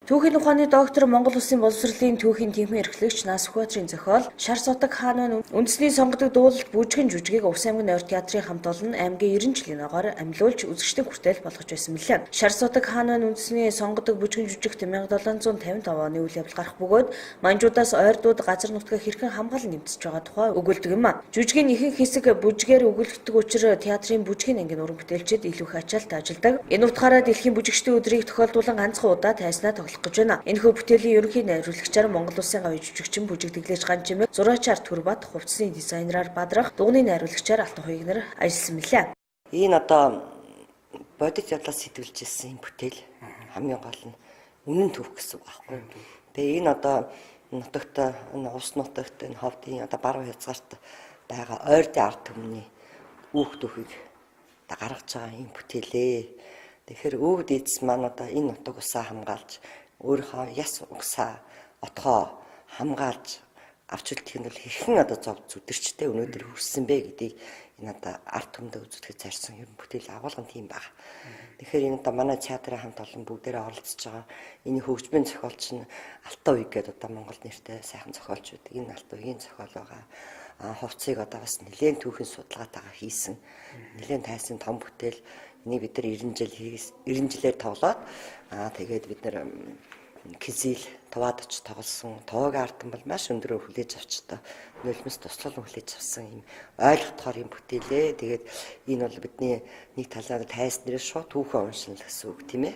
Түүхийн ухааны доктор, Монгол Улсын боловсролын түүхийн тэмхэн эрхлэгч Нас Сүхбаатарын зохиол Шар сутаг хаан банд үндэсний сонгодог дуулалт бүжгэн жүжигийг Увс аймгийн ойр театрын хамт олон аймгийн 90 жилийн ногоор амьлуулж үзэгчдийн хүртэл болгож байсан мэлээ. Шар сутаг хаан банд үндэсний сонгодог бүжгэн жүжигт 1755 оны үйл явдал гарах бөгөөд манжуудаас ойрдууд газар нутгаа хэрхэн хамгаалан нэмэгдэж байгаа тухай өгүүлдэг юм а. Жүжигийн ихэнх хэсэг бүжгээр өгүүлэгддэг учраас театрын бүжгийн ангийн уран бүтээлчид илүү их ачаалттай ажилладаг. Энэ утгаараа дэлхийн бүжигчдийн өдрийг тохиолдуулан ганцхан удаа тайзнаа гэж байна. Энэхүү бүтээлийн ерөнхий найруулагчаар Монгол Улсын гавь жүжигчин бүжиг дэглэж Ганчимэг, зураачаар Төрбат, хувцсны дизайнераар Бадрах, дугны найруулагчаар Алтан хуйгнар ажилласан мэлээ. Энэ одоо бодит ядлаас сэтгүүлжсэн юм бүтээл хамгийн гол нь үнэн түүх гэсэн үг байхгүй. Тэгээ энэ одоо нутагт энэ ус нутагт энэ ховдын одоо баруун хязгаарт байгаа ойрдын ард түмний үүх түүхийг одоо гаргаж байгаа юм бүтээлээ. Тэгэхээр өвөг дээдс маань одоо энэ нутаг усаа хамгаалж өөрийнхөө яс угсаа отгоо хамгаалж авч үлдэх нь бол хэрхэн одоо зов зүдэрчтэй өнөөдөр хүрсэн бэ гэдгийг энэ одоо ард түмдээ үзүүлэхэд зарсан юм бүтээл агуулгын тийм байна. Тэгэхээр энэ одоо манай театрын хамт олон бүгдээрээ оролцож байгаа. Энэ хөгжмийн зохиолч нь Алтан уйг гэдэг одоо Монгол нэртэй сайхан зохиолч байдаг. Энэ Алтан уйгийн зохиол байгаа. Хувцсыг одоо бас нэлээд түүхийн судалгаатайгаар хийсэн. Нэлээд тайсан том бүтээл. Энийг бид нар 90 жилээр тоглоод тэгээд бид нар кизил туваад очиж тоглосон. Туугийн ард нь бол маш өндрөөр хүлээж авч та нулимс туслал хүлээж авсан юм ойлгохоор юм бүтээлээ. Тэгээд энэ бол бидний нэг талаараа тайс нэрээ шууд түүхэн уншил гэсэн үг тийм ээ.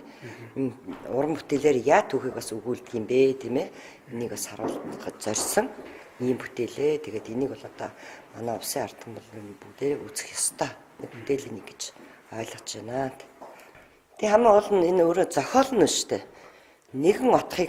Уран бүтээлээр яа түүхийг бас өгүүлдэг юм бэ тийм ээ. Энийг бас харуулах зорьсон ийм бүтээлээ. Тэгээд энийг бол одоо манай усын ард нь бол бүгдээ үзэх ёстой. Бүтээлийн нэг гэж ойлгож байна. Тэг хамгийн гол нь энэ өөрөө зохиол нь шүү дээ. Нэгэн отгыг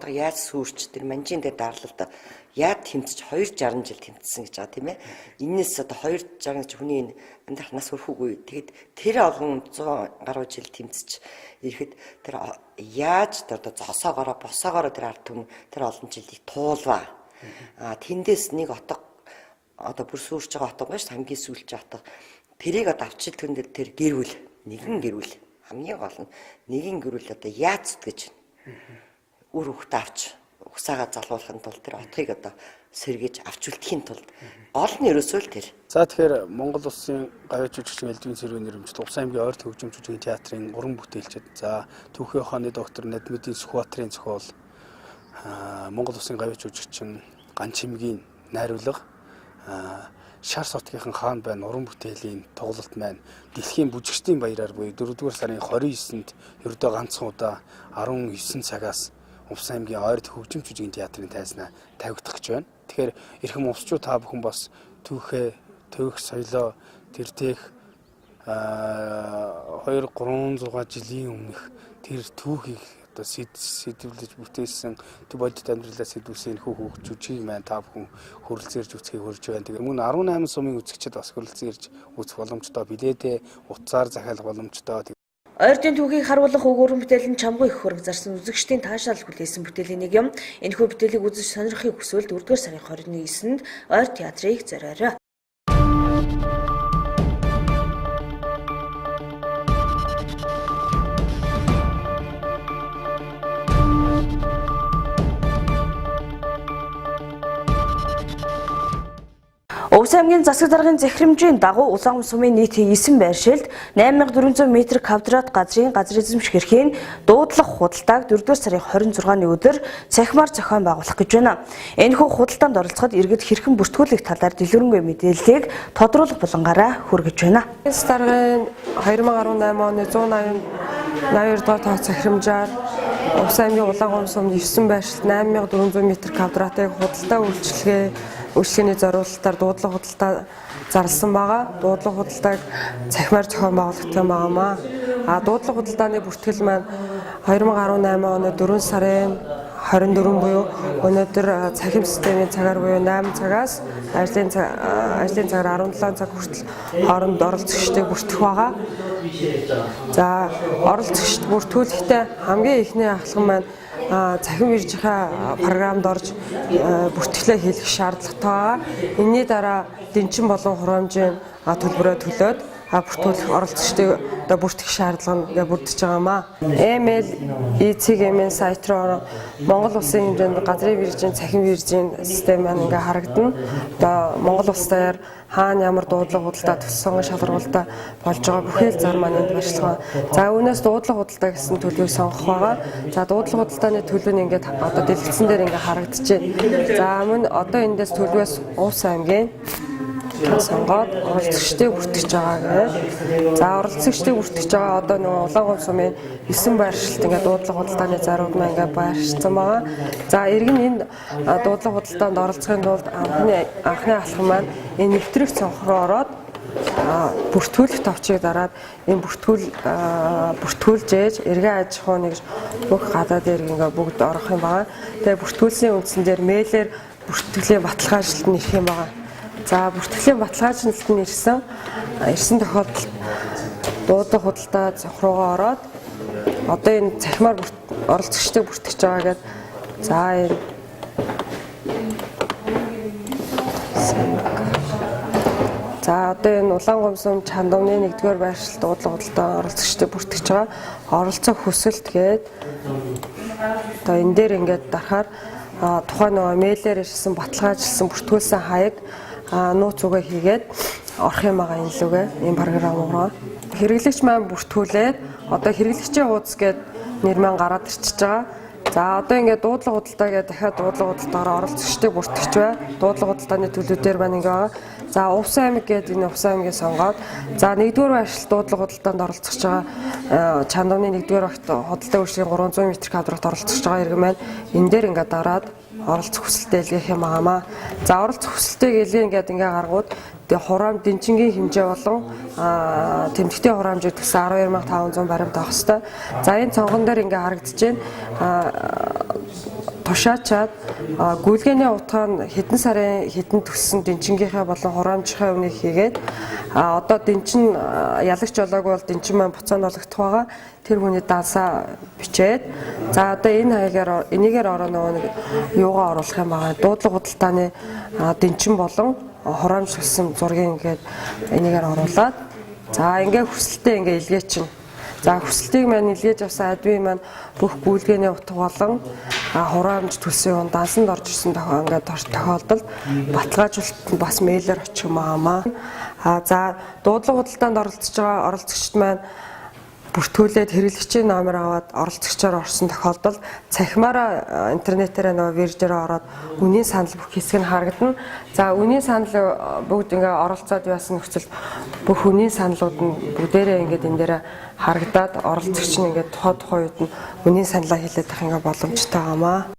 яаж сүрч тэр манжин дээр даарлалд яаж тэмцэж 260 жил тэмцсэн гэж байгаа тийм ээ. Энээс одоо 260 жил хүний амьдрах нас өрхөгүй. Тэгэд тэр олон 100 гаруй жил тэмцэж ирэхэд тэр яаж одоо зосоогоороо босоогоороо тэр ард түмэн тэр олон жилийг туулваа. Тэндээс нэг отго одоо бүр сүрч байгаа отго биш хамгийн сүүлч отго. Тэрийг одоо авчил түн дээр тэр гэрүүл нэгэн гэрүүл хамгийн гол нь нэгэн гэрүүл одоо яаж зүтгэж үр хөвгт авч угсаагаа залуулахын тулд тэр отгыг одоо сэргээж авч үлдэхийн тулд гол нь ерөөсөө л тэр. За тэгэхээр Монгол Улсын гавьяа жүжигчин элдвийн цэргийн нэрмжил Увс аймгийн ойрт хөгжим жүжигний театрын уран бүтээлчид за түүхийн ухааны доктор Надмидийн Сүхбаатарын зохиол Монгол Улсын гавьяа жүжигчин Ганчимгийн найруулга Шар сотгийнхан хаан байна уран бүтээлийн тоглолт маань дэлхийн бүжигчдийн баяраар буюу 4-р сарын 29-нд ердөө ганцхан удаа 19 цагаас Увс аймгийн ойрт хөгжим жүжигний театрын тайзнаа тавигдах гэж байна. Тэгэхээр эрхэм увсчууд та бүхэн бас түүхээ, төөх соёлоо тэртех 2-3-6 жилийн өмнөх тэр түүхийг одоо сэдвлэж бүтээсэн төв бодит амьдралаа сэдвүүлсэн хүүхд жүжиг маань та бүхэн хөрөлцөөрж үзхийг хөрж байна. Тэгээ мөн 18 сумын үзэгчид бас хөрөлцөөрж үзэх боломжтой билээ. Утсаар захиалах боломжтой. Ойртын түүхийг харуулах өгөөрөн бүтээл нь чамгүй их хөрөнгө зарсан үзэгчдийн таашаал хүлээсэн бүтээлийн нэг юм. Энэхүү бүтээлийг үзэж сонирхохыг хүсвэл 4-р сарын 29-нд Ойр театрыг зориорой. Увс аймгийн засаг даргын захирамжийн дагуу Улаангум сумын нийт 9 байршилд 8400 м2 газрын эзэмших эрхийн дуудлага худалдааг 4-р сарын 26-ны өдөр цахимаар зохион байгуулах гэж байна. Энэхүү худалдаанд оролцоход иргэд хэрхэн бүртгүүлэх талаар дэлгэрэнгүй мэдээллийг тодруулах булангаараа хүргэж байна. Засаг даргын 2018 оны 182 дугаар тоо захирамжаар Увс аймгийн Улаангум сумын 9 байршилд 8400 м2-ыг худалдаа үйлчлэгээний зориулалтаар дуудлага худалдаа зарласан байгаа. Дуудлага худалдааг цахимаар зохион байгуулагдсан байгаамаа. Дуудлага худалдааны бүртгэл маань 2018 оны 4 сарын 24 буюу өнөөдөр цахим системийн цагаар буюу 8 цагаас ажлын цагаар 17 цаг хүртэл хооронд оролцогчдыг бүртгэх байгаа. За оролцогчд бүртгүүлэхдээ хамгийн ихний ахлан маань цахим иржихаа програмд орж бүртгэлээ хийх шаардлагатай байгаа. Энэний дараа дэнчин болон хурамжийн төлбөрөө төлөөд бүртгүүлэх оролцогчдыг бүртгэх шаардлага нь бүрдэж байгаамаа. MBC сайт руу Монгол Улсын хэмжээнд газрын виржийн цахим виржийн систем маань харагдана. Монгол улс даяар хаана ямар дуудлага худалдаа төссөн шалгаруулалтаа болж байгаа бүхэл зар маань энд барьцлага. За үүнээс дуудлага худалдаа гэсэн төлөвийг сонгох байгаа. За дуудлага худалдааны төлөв нь ингээд одоо дэлгэцэн дээр ингээд харагдчихэв. За мөн одоо эндээс төлөвөөс Увс аймгийн сонгоод оролцогчдыг бүртгэж байгаа гэх. За оролцогчдыг бүртгэж байгаа одоо нөгөө Улаангум сумын 9 байршилт ингээд дуудлага худалдааны зарууд маань ингээд байршсан байгаа. За иргэн энэ дуудлага худалдаанд оролцохын тулд анхны алхам маань энэ нэвтрэх цонх руу ороод бүртгүүлэх товчийг дараад энэ бүртгүүлж ээж эргэн аж ахуйн нэг бүх гадаад иргэн ингээд бүгд орох юм байгаа. Тэгээ бүртгүүлсний үндсэн дээр мэйлэр бүртгэлийн баталгаа ажилд нь ирэх юм байгаа. За бүртгэлийн баталгаажлалт нь ирсэн тохиолдолд дуудлага худалдаа цонх руугаа ороод одоо энэ цахимаар оролцогчдыг бүртгэж байгаа гэдэг. За энэ одоо энэ Улаангум сум Чандамны 1-р байршилд дуудлага худалдаа оролцогчдыг бүртгэж байгаа. Оролцох хүсэлт гээд одоо энэ дээр ингээд дарахаар тухайн нөгөө мэйлээр ирсэн баталгаажлсан бүртгүүлсэн хаяг нууц үгээ хийгээд орох юм байгаа энэ лүгээ энэ програм руу. Хэрэглэгч маань бүртгүүлээд одоо хэрэглэгчийн хуудас гээд нэрмэн гараад ирчихэж байгаа. За одоо ингээд дуудлага худалдаа гэдэг дахиад дуудлага худалдаагаар оролцогчдыг бүртгэж бай. Дуудлага худалдааны төлөвлөлтөөр маань ингээд байгаа. За Увсан аймаг гэдэг энэ Увсан аймгийг сонгоод за 1-р байршил дуудлага худалдаанд оролцож байгаа Чандууны 1-р багт худалдаа үйлчлэгийн 300 м2-т оролцож байгаа иргэн маань энэ дээр ингээд дараад оролцох хүсэлтэй илгээх юм аамаа. За оролцох хүсэлтэйг илгээн ингээд гаргууд тэгээ хураам дэнчингийн хэмжээ болон тэмдэгтийн хураамжийг төссөн 12500 баримт авах хэвээр. За энэ цонгон дээр ингээд харагдаж байна. Тушаачаад гүйлгээний утгаа нь хэдэн сарын хэдэн төссөн дэнчингийнхаа болон хураамжийнхаа үнийг хийгээд одоо дэнчин ялагч болоогүй бол дэнчин маань буцаанд олгох байгаа. Тэр хүний даасаа бичээд за одоо энэ хаягаар энийгээр ороо нөгөө юугаа оруулах юм байгаа. Дуудлага худалдааны дэнчин болон хураамж гэсэн зургийг ингээд энийгээр оруулаад за ингээд хүсэлтэд ингээд илгээчин. За хүсэлтийг маань илгээж авсан админ маань бүх гүйлгээний утга болон хураамж төлсөн юм дансанд орж ирсэн тохиолдолд баталгаажуулалт нь бас мэйлээр очих юм аамаа. За дуудлага худалдаанд оролцож байгаа оролцогчд маань бүртгүүлээд хэрэглэгчийн номер аваад оролцогчоор орсон тохиолдолд цахимаараа интернетээр нөгөө виржээр ороод үнийн санал бүх хэсэг нь харагдана. За үнийн санал бүгд ингээ оролцоод байсан нөхцөлд бүх үнийн саналууд нь бүгдээрээ ингээд энэ дээр харагдаад оролцогч нь ингээд тухайн үед нь үнийн саналаа хэлээд авах ингээ боломжтой байгаамаа.